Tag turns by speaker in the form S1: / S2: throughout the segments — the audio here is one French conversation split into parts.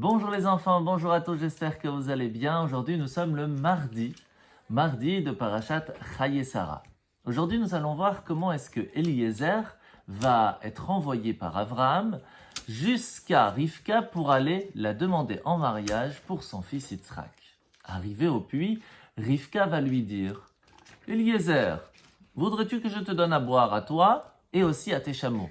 S1: Bonjour les enfants, bonjour à tous, j'espère que vous allez bien. Aujourd'hui nous sommes le mardi de Parashat Chaye Sarah. Aujourd'hui nous allons voir comment est-ce que Eliezer va être envoyé par Abraham jusqu'à Rivka pour aller la demander en mariage pour son fils Yitzhak. Arrivé au puits, Rivka va lui dire « Eliezer, voudrais-tu que je te donne à boire à toi et aussi à tes chameaux ?»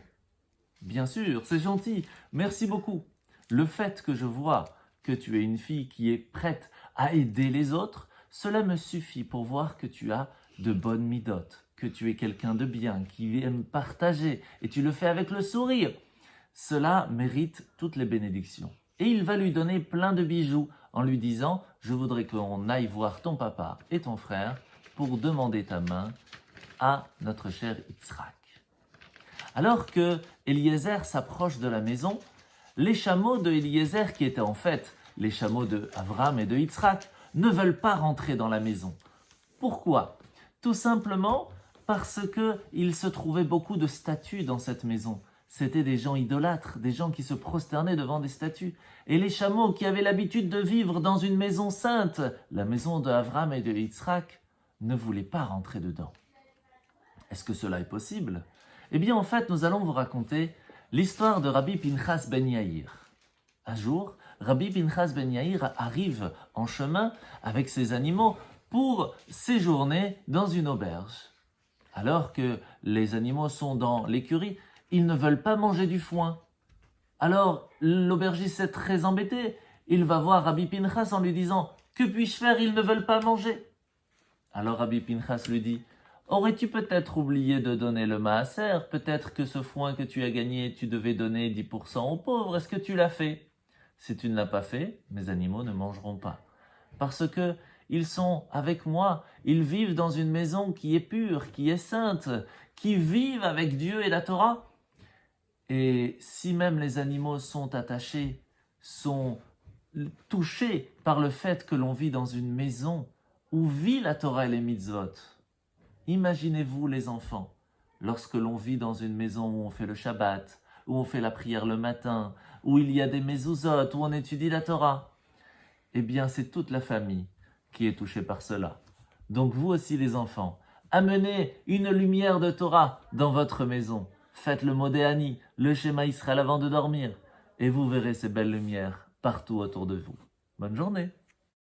S1: Bien sûr, c'est gentil, merci beaucoup. Le fait que je vois que tu es une fille qui est prête à aider les autres, cela me suffit pour voir que tu as de bonnes midotes, que tu es quelqu'un de bien, qui aime partager, et tu le fais avec le sourire. Cela mérite toutes les bénédictions. Et il va lui donner plein de bijoux en lui disant « Je voudrais qu'on aille voir ton papa et ton frère pour demander ta main à notre cher Yitzhak. » Alors que Eliezer s'approche de la maison, les chameaux de Eliezer, qui étaient en fait les chameaux de Avram et de Yitzhak, ne veulent pas rentrer dans la maison. Pourquoi? Tout simplement parce qu'il se trouvait beaucoup de statues dans cette maison. C'étaient des gens idolâtres, des gens qui se prosternaient devant des statues. Et les chameaux qui avaient l'habitude de vivre dans une maison sainte, la maison de Avram et de Yitzhak, ne voulaient pas rentrer dedans. Est-ce que cela est possible? Eh bien, en fait, nous allons vous raconter l'histoire de Rabbi Pinchas ben Yair. Un jour, Rabbi Pinchas ben Yair arrive en chemin avec ses animaux pour séjourner dans une auberge. Alors que les animaux sont dans l'écurie, ils ne veulent pas manger du foin. Alors, l'aubergiste est très embêté. Il va voir Rabbi Pinchas en lui disant « Que puis-je faire? Ils ne veulent pas manger. » Alors Rabbi Pinchas lui dit « Aurais-tu peut-être oublié de donner le maaser? Peut-être que ce foin que tu as gagné, tu devais donner 10% aux pauvres. Est-ce que tu l'as fait? Si tu ne l'as pas fait, mes animaux ne mangeront pas. Parce que ils sont avec moi. Ils vivent dans une maison qui est pure, qui est sainte, qui vivent avec Dieu et la Torah. Et si même les animaux sont attachés, sont touchés par le fait que l'on vit dans une maison où vit la Torah et les mitzvot, imaginez-vous les enfants, lorsque l'on vit dans une maison où on fait le Shabbat, où on fait la prière le matin, où il y a des mezuzot, où on étudie la Torah. Eh bien, c'est toute la famille qui est touchée par cela. Donc vous aussi les enfants, amenez une lumière de Torah dans votre maison. Faites le Modéani, le Shema Israël avant de dormir, et vous verrez ces belles lumières partout autour de vous. Bonne journée!